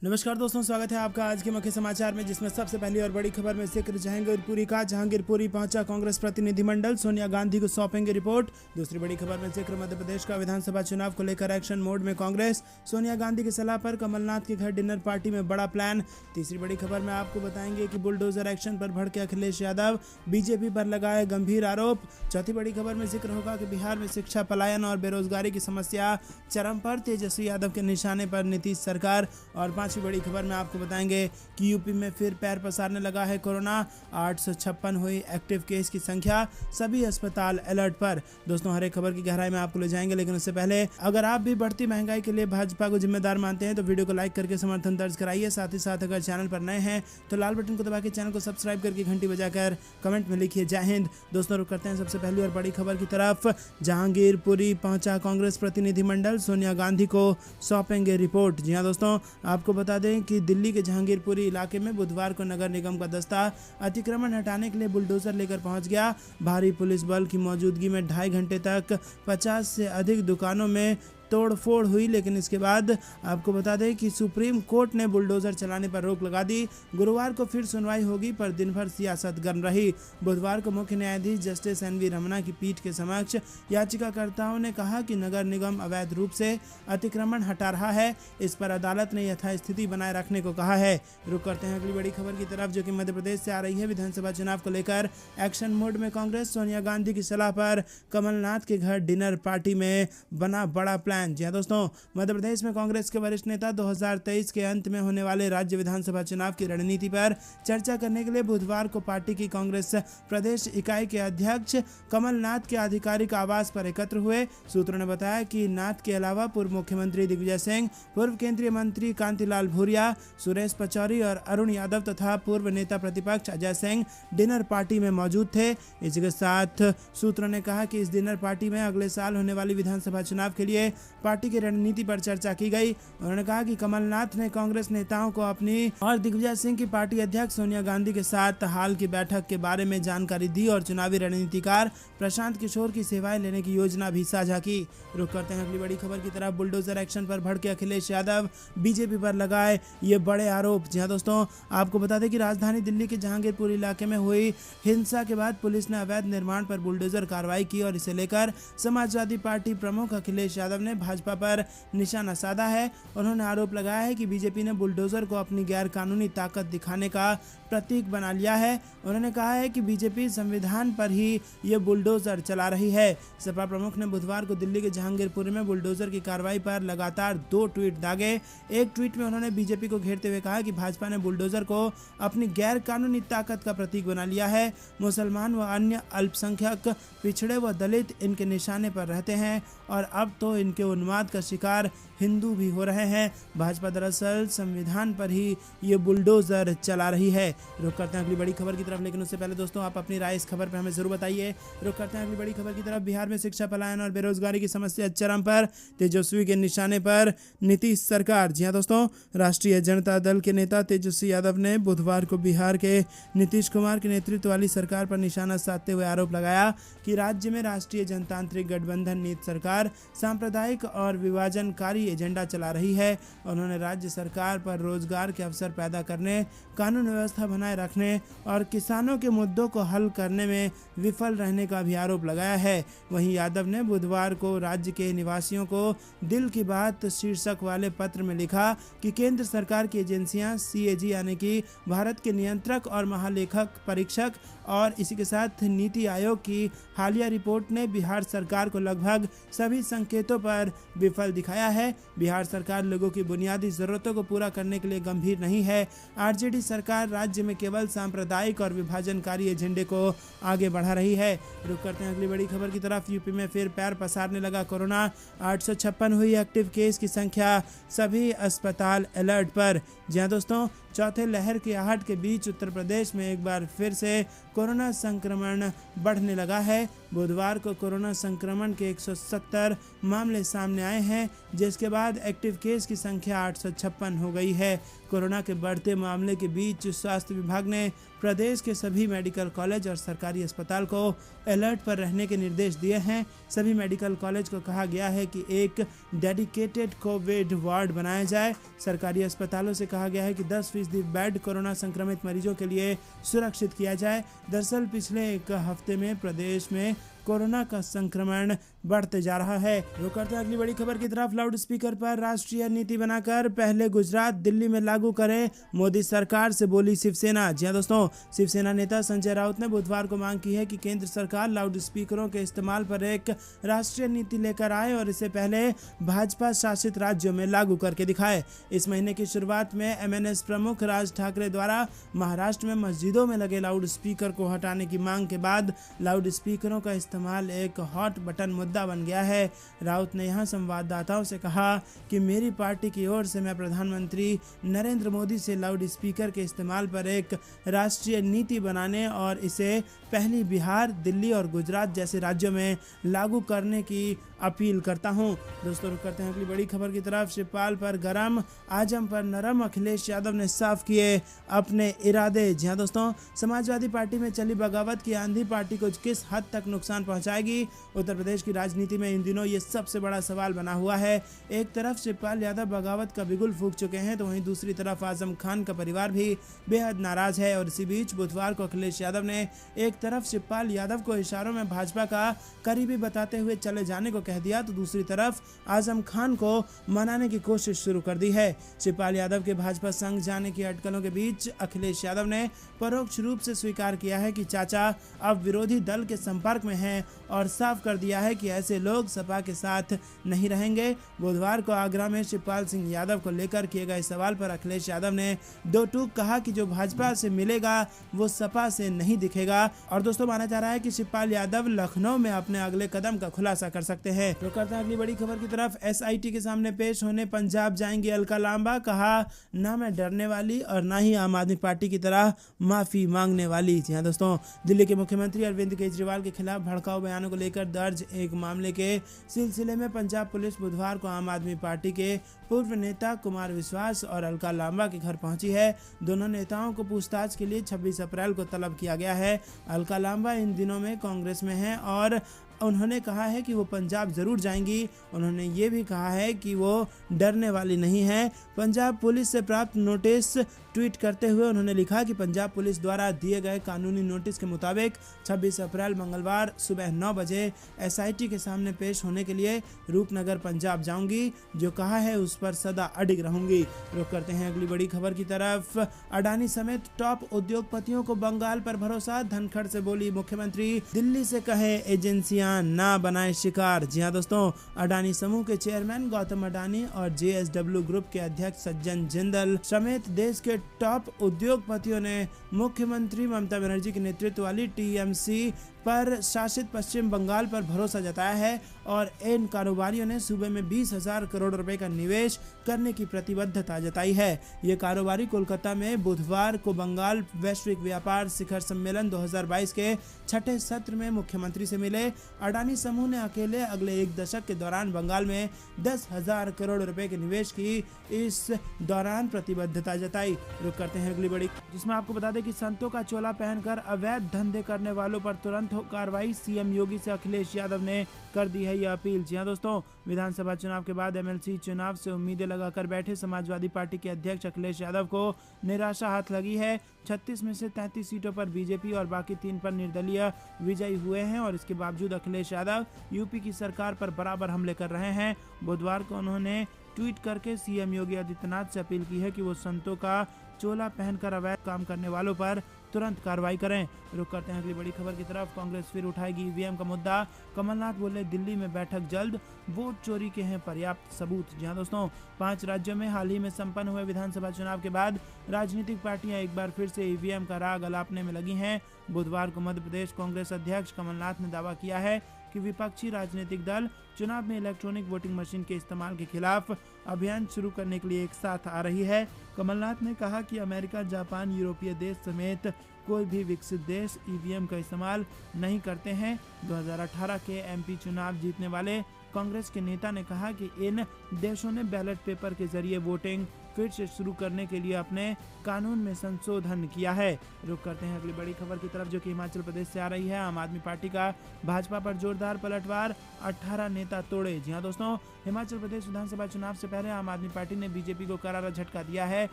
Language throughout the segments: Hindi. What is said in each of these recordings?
नमस्कार दोस्तों, स्वागत है आपका आज के मुख्य समाचार में, जिसमें सबसे पहली और बड़ी खबर में जिक्र जहांगीरपुरी का। जहांगीरपुरी पहुंचा कांग्रेस प्रतिनिधिमंडल, सोनिया गांधी को सौंपेंगे रिपोर्ट। दूसरी बड़ी खबर में जिक्र मध्य प्रदेश का विधानसभा चुनाव को लेकर एक्शन मोड में कांग्रेस, सोनिया गांधी की सलाह पर कमलनाथ के घर डिनर पार्टी में बड़ा प्लान। तीसरी बड़ी खबर में आपको बताएंगे कि बुलडोजर एक्शन पर भड़के अखिलेश यादव, बीजेपी पर लगाए गंभीर आरोप। चौथी बड़ी खबर में जिक्र होगा कि बिहार में शिक्षा पलायन और बेरोजगारी की समस्या चरम पर, तेजस्वी यादव के निशाने पर नीतीश सरकार। और पांचवी बड़ी खबर में आपको बताएंगे कि यूपी में फिर पैर पसारने लगा है कोरोना, 856 हुई एक्टिव केस की संख्या, सभी अस्पताल अलर्ट पर। दोस्तों, हर एक खबर की गहराई में आपको ले जाएंगे, लेकिन उससे पहले अगर आप भी बढ़ती महंगाई के लिए भाजपा को जिम्मेदार मानते हैं तो वीडियो को लाइक करके समर्थन दर्ज कराइए। साथ ही साथ अगर चैनल पर नए हैं तो लाल बटन को दबा के चैनल को सब्सक्राइब करके घंटी बजाकर कमेंट में लिखिए जय हिंद। दोस्तों, रुक करते हैं सबसे पहली और बड़ी खबर की तरफ। जहांगीरपुरी पहुंचा कांग्रेस प्रतिनिधिमंडल, सोनिया गांधी को सौंपेंगे रिपोर्ट। जी हां दोस्तों, आपको बता दें कि दिल्ली के जहांगीरपुरी इलाके में बुधवार को नगर निगम का दस्ता अतिक्रमण हटाने के लिए बुलडोजर लेकर पहुंच गया। भारी पुलिस बल की मौजूदगी में 2.5 घंटे तक 50 से अधिक दुकानों में तोड़फोड़ हुई, लेकिन इसके बाद आपको बता दें कि सुप्रीम कोर्ट ने बुलडोजर चलाने पर रोक लगा दी। गुरुवार को फिर सुनवाई होगी, पर दिन भर सियासत गर्म रही। बुधवार को मुख्य न्यायाधीश जस्टिस एनवी रमन्ना की पीठ के समक्ष याचिकाकर्ताओं ने कहा कि नगर निगम अवैध रूप से अतिक्रमण हटा रहा है, इस पर अदालत ने यथास्थिति बनाए रखने को कहा है। रुक करते हैं अगली बड़ी खबर की तरफ, जो कि मध्य प्रदेश से आ रही है। विधानसभा चुनाव को लेकर एक्शन मोड में कांग्रेस, सोनिया गांधी की सलाह पर कमलनाथ के घर डिनर पार्टी में बना बड़ा प्लान। जी हां दोस्तों, मध्य प्रदेश में कांग्रेस के वरिष्ठ नेता 2023 के अंत में होने वाले राज्य विधानसभा चुनाव की रणनीति पर चर्चा करने के लिए बुधवार को पार्टी की कांग्रेस प्रदेश इकाई के अध्यक्ष कमलनाथ के आधिकारिक आवास पर एकत्र हुए। सूत्रों ने बताया कि नाथ के अलावा पूर्व मुख्यमंत्री दिग्विजय सिंह, पूर्व केंद्रीय मंत्री कांतिलाल भूरिया, सुरेश पचौरी और अरुण यादव तथा पूर्व नेता प्रतिपक्ष अजय सिंह डिनर पार्टी में मौजूद थे। इसी के साथ सूत्रों ने कहा कि इस डिनर पार्टी में अगले साल होने वाली विधानसभा चुनाव के लिए पार्टी की रणनीति पर चर्चा की गई। उन्होंने कहा कि कमलनाथ ने कांग्रेस नेताओं को अपनी और दिग्विजय सिंह की पार्टी अध्यक्ष सोनिया गांधी के साथ हाल की बैठक के बारे में जानकारी दी और चुनावी रणनीतिकार प्रशांत किशोर की सेवाएं लेने की योजना भी साझा की। रुक करते हैं अगली बड़ी खबर की तरफ। बुलडोजर एक्शन पर भड़के अखिलेश यादव, बीजेपी पर लगाए ये बड़े आरोप। जी हां दोस्तों, आपको बता दें कि राजधानी दिल्ली के जहांगीरपुर इलाके में हुई हिंसा के बाद पुलिस ने अवैध निर्माण पर बुलडोजर कार्रवाई की और इसे लेकर समाजवादी पार्टी प्रमुख अखिलेश यादव ने भाजपा पर निशाना साधा है। उन्होंने आरोप लगाया है कि बीजेपी ने बुलडोजर को अपनी गैर कानूनी ताकत दिखाने का प्रतीक बना लिया है। उन्होंने कहा है कि बीजेपी संविधान पर ही ये बुलडोजर चला रही है। सपा प्रमुख ने बुधवार को दिल्ली के जहांगीरपुर में बुलडोजर की कार्रवाई पर लगातार 2 ट्वीट दागे। एक ट्वीट में उन्होंने बीजेपी को घेरते हुए कहा कि भाजपा ने बुलडोजर को अपनी गैर कानूनी ताकत का प्रतीक बना लिया है। मुसलमान व अन्य अल्पसंख्यक, पिछड़े व दलित इनके निशाने पर रहते हैं और अब तो इनके उन्माद का शिकार हिंदू भी हो रहे हैं। भाजपा दरअसल संविधान पर ही ये बुलडोजर चला रही है। रुक करते हैं अगली बड़ी खबर की तरफ, लेकिन उससे पहले दोस्तों आप अपनी राय इस खबर पर हमें जरूर बताइए। रुक करते हैं अगली बड़ी खबर की तरफ। बिहार में शिक्षा पलायन और बेरोजगारी की समस्या चरम पर, तेजस्वी के निशाने पर नीतीश सरकार। जी हां दोस्तों, राष्ट्रीय जनता दल के नेता तेजस्वी यादव ने बुधवार को बिहार के नीतीश कुमार के नेतृत्व वाली सरकार पर निशाना साधते हुए आरोप लगाया कि राज्य में राष्ट्रीय जनतांत्रिक गठबंधन नीति सरकार सांप्रदायिक और विभाजनकारी एजेंडा चला रही है। उन्होंने राज्य सरकार पर रोजगार के अवसर पैदा करने, कानून व्यवस्था बनाए रखने और किसानों के मुद्दों को हल करने में विफल रहने का भी आरोप लगाया है। वहीं यादव ने बुधवार को राज्य के निवासियों को दिल की बात शीर्षक वाले पत्र में लिखा कि केंद्र सरकार की एजेंसियां CAG यानी कि भारत के नियंत्रक और महालेखक परीक्षक और इसी के साथ नीति आयोग की हालिया रिपोर्ट ने बिहार सरकार को लगभग सभी संकेतों पर विफल दिखाया है। बिहार सरकार लोगों की बुनियादी जरूरतों को पूरा करने के लिए गंभीर नहीं है। RJD सरकार राज्य में केवल सांप्रदायिक और विभाजनकारी एजेंडे को आगे बढ़ा रही है। रुक करते हैं अगली बड़ी खबर की तरफ। यूपी में फिर पैर पसारने लगा कोरोना, 856 हुई एक्टिव केस की संख्या, सभी अस्पताल अलर्ट पर। जी हां दोस्तों, चौथे लहर की आहट के बीच उत्तर प्रदेश में एक बार फिर से कोरोना संक्रमण बढ़ने लगा है। बुधवार को कोरोना संक्रमण के 170 मामले सामने आए हैं, जिसके बाद एक्टिव केस की संख्या 856 हो गई है। कोरोना के बढ़ते मामले के बीच स्वास्थ्य विभाग ने प्रदेश के सभी मेडिकल कॉलेज और सरकारी अस्पताल को अलर्ट पर रहने के निर्देश दिए हैं। सभी मेडिकल कॉलेज को कहा गया है कि एक डेडिकेटेड कोविड वार्ड बनाया जाए। सरकारी अस्पतालों से कहा गया है कि 10% बेड कोरोना संक्रमित मरीजों के लिए सुरक्षित किया जाए। दरअसल पिछले एक हफ्ते में प्रदेश में कोरोना का संक्रमण बढ़ते जा रहा है। रुक करते हैं अगली बड़ी खबर की तरफ। लाउड स्पीकर पर राष्ट्रीय नीति बनाकर पहले गुजरात, दिल्ली में लागू करें, मोदी सरकार से बोली शिवसेना। जी हां दोस्तों, शिवसेना नेता संजय राउत ने बुधवार को मांग की है कि केंद्र सरकार लाउड स्पीकरों के इस्तेमाल पर एक राष्ट्रीय नीति लेकर आए और इसे पहले भाजपा शासित राज्यों में लागू करके दिखाए। इस महीने की शुरुआत में एमएनएस प्रमुख राज ठाकरे द्वारा महाराष्ट्र में मस्जिदों में लगे लाउड स्पीकर को हटाने की मांग के बाद लाउड स्पीकरों का इस्तेमाल एक हॉट बटन मुद्दा बन गया है। राउत ने यहां संवाददाताओं से कहा कि मेरी पार्टी की ओर से मैं प्रधानमंत्री नरेंद्र मोदी से लाउड स्पीकर के इस्तेमाल पर एक राष्ट्रीय नीति बनाने और इसे पहली बिहार, दिल्ली और गुजरात जैसे राज्यों में लागू करने की अपील करता हूं। दोस्तों रुक करते हैं अगली बड़ी खबर की तरफ। शिवपाल पर गरम, आजम पर नरम, अखिलेश यादव ने साफ किए अपने इरादे। जी हां दोस्तों, समाजवादी पार्टी में चली बगावत की आंधी पार्टी को किस हद तक नुकसान पहुंचाएगी, उत्तर प्रदेश की राजनीति में इन दिनों ये सबसे बड़ा सवाल बना हुआ है। एक तरफ शिवपाल यादव बगावत का बिगुल फूंक चुके हैं, तो वहीं दूसरी तरफ आजम खान का परिवार भी बेहद नाराज है। और इसी बीच बुधवार को अखिलेश यादव ने एक तरफ शिवपाल यादव को इशारों में भाजपा का करीबी बताते हुए चले जाने को कह दिया, तो दूसरी तरफ आजम खान को मनाने की कोशिश शुरू कर दी है। शिवपाल यादव के भाजपा संग जाने की अटकलों के बीच अखिलेश यादव ने परोक्ष रूप से स्वीकार किया है कि चाचा अब विरोधी दल के संपर्क में हैं और साफ कर दिया है कि ऐसे लोग सपा के साथ नहीं रहेंगे। बुधवार को आगरा में शिवपाल सिंह यादव को लेकर किए गए सवाल पर अखिलेश यादव ने दो टूक कहा कि जो भाजपा से मिलेगा वो सपा से नहीं दिखेगा। और दोस्तों माना जा रहा है कि शिवपाल यादव लखनऊ में अपने अगले कदम का खुलासा कर सकते हैं। तो करते हैं अगली बड़ी खबर की तरफ। एसआईटी के सामने पेश होने पंजाब जाएंगी अलका लांबा, कहा ना मैं डरने वाली और ना ही आम आदमी पार्टी की तरह माफी मांगने वाली। जी हाँ दोस्तों, दिल्ली के मुख्यमंत्री अरविंद केजरीवाल के खिलाफ भड़काऊ बयानों को लेकर दर्ज एक मामले के सिलसिले में पंजाब पुलिस बुधवार को आम आदमी पार्टी के पूर्व नेता कुमार विश्वास और अलका लांबा के घर पहुंची है। दोनों नेताओं को पूछताछ के लिए 26 अप्रैल को तलब किया गया है। अलका लांबा इन दिनों में कांग्रेस में हैं और उन्होंने कहा है कि वो पंजाब जरूर जाएंगी। उन्होंने ये भी कहा है कि वो डरने वाली नहीं है। पंजाब पुलिस से प्राप्त नोटिस ट्वीट करते हुए उन्होंने लिखा कि पंजाब पुलिस द्वारा दिए गए कानूनी नोटिस के मुताबिक 26 अप्रैल मंगलवार सुबह 9 बजे एसआईटी के सामने पेश होने के लिए रूपनगर पंजाब जाऊंगी। जो कहा है उस पर सदा अडिग रहूंगी। रुक करते हैं अगली बड़ी खबर की तरफ। अडानी समेत टॉप उद्योगपतियों को बंगाल पर भरोसा, धनखड़ से बोली मुख्यमंत्री, दिल्ली से कहे एजेंसियां ना बनाए शिकार। जी हाँ दोस्तों, अडानी समूह के चेयरमैन गौतम अडानी और जेएसडब्ल्यू ग्रुप के अध्यक्ष सज्जन जिंदल समेत देश के टॉप उद्योगपतियों ने मुख्यमंत्री ममता बनर्जी के नेतृत्व वाली टीएमसी पर शासित पश्चिम बंगाल पर भरोसा जताया है और इन कारोबारियों ने सूबे में 20,000 करोड़ रुपए का निवेश करने की प्रतिबद्धता जताई है। ये कारोबारी कोलकाता में बुधवार को बंगाल वैश्विक व्यापार शिखर सम्मेलन 2022 के छठे सत्र में मुख्यमंत्री से मिले। अडानी समूह ने अकेले अगले एक दशक के दौरान बंगाल में 10,000 करोड़ रुपए के निवेश की इस दौरान प्रतिबद्धता जताई। रुक करते हैं अगली बड़ी, जिसमें आपको बता दें कि संतों का चोला पहनकर अवैध धंधे करने वालों पर तुरंत हो कार्रवाई। सीएम योगी से अखिलेश यादव ने कर दी है यह अपील। जी हां दोस्तों, विधानसभा चुनाव के बाद एमएलसी चुनाव से उम्मीदें लगाकर बैठे समाजवादी पार्टी के अध्यक्ष अखिलेश यादव को निराशा हाथ लगी है। 36 में से 33 सीटों पर बीजेपी और बाकी 3 पर निर्दलीय विजयी हुए हैं और इसके बावजूद अखिलेश यादव यूपी की सरकार पर बराबर हमले कर रहे हैं। बुधवार को उन्होंने ट्वीट करके सीएम योगी आदित्यनाथ से अपील की है कि वो संतों का चोला पहनकर अवैध काम करने वालों पर तुरंत कार्रवाई करें। रुक करते हैं अगली बड़ी खबर की तरफ। कांग्रेस फिर उठाएगी ईवीएम का मुद्दा, कमलनाथ बोले दिल्ली में बैठक जल्द, वोट चोरी के हैं पर्याप्त सबूत। जी हां दोस्तों, 5 राज्यों में हाल ही में संपन्न हुए विधानसभा चुनाव के बाद राजनीतिक पार्टियां एक बार फिर से ईवीएम का राग अलापने में लगी हैं। बुधवार को मध्य प्रदेश कांग्रेस अध्यक्ष कमलनाथ ने दावा किया है कि विपक्षी राजनीतिक दल चुनाव में इलेक्ट्रॉनिक वोटिंग मशीन के इस्तेमाल के खिलाफ अभियान शुरू करने के लिए एक साथ आ रही है। कमलनाथ ने कहा कि अमेरिका, जापान, यूरोपीय देश समेत कोई भी विकसित देश ईवीएम का इस्तेमाल नहीं करते हैं। 2018 के एमपी चुनाव जीतने वाले कांग्रेस के नेता ने कहा कि इन देशों ने बैलेट पेपर के जरिए वोटिंग फिर से शुरू करने के लिए अपने कानून में संशोधन किया है। रुक करते हैं अगली बड़ी खबर की तरफ, जो कि हिमाचल प्रदेश से आ रही है। आम आदमी पार्टी का भाजपा पर जोरदार पलटवार, 18 नेता तोड़े। जी हां दोस्तों, हिमाचल प्रदेश विधानसभा चुनाव से पहले आम आदमी पार्टी ने बीजेपी को करारा झटका दिया है।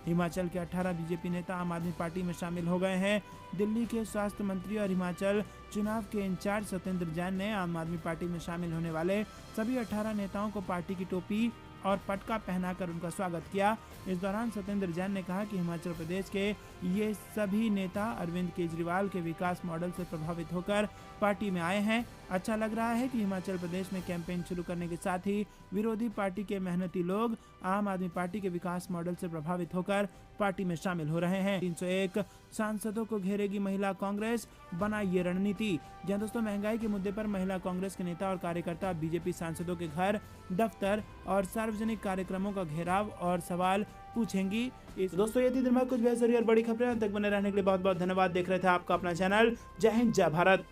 हिमाचल के 18 बीजेपी नेता आम आदमी पार्टी में शामिल हो गए हैं। दिल्ली के स्वास्थ्य मंत्री और हिमाचल चुनाव के इंचार्ज सत्येंद्र जैन ने आम आदमी पार्टी में शामिल होने वाले सभी 18 नेताओं को पार्टी की टोपी और पटका पहनाकर उनका स्वागत किया। इस दौरान सत्येंद्र जैन ने कहा कि हिमाचल प्रदेश के ये सभी नेता अरविंद केजरीवाल के विकास मॉडल से प्रभावित होकर पार्टी में आए हैं। अच्छा लग रहा है कि हिमाचल प्रदेश में कैंपेन शुरू करने के साथ ही विरोधी पार्टी के मेहनती लोग आम आदमी पार्टी के विकास मॉडल से प्रभावित होकर पार्टी में शामिल हो रहे हैं। 301 सांसदों को घेरेगी महिला कांग्रेस, बना ये रणनीति। जहां दोस्तों, महंगाई के मुद्दे पर महिला कांग्रेस के नेता और कार्यकर्ता बीजेपी सांसदों के घर, दफ्तर और सार्वजनिक कार्यक्रमों का घेराव और सवाल पूछेंगी। दोस्तों, ये थी दिन भर कुछ बेहतरीन और बड़ी खबरें। तक बने रहने के लिए बहुत बहुत धन्यवाद। देख रहे थे आपका अपना चैनल जय हिंद, जय भारत।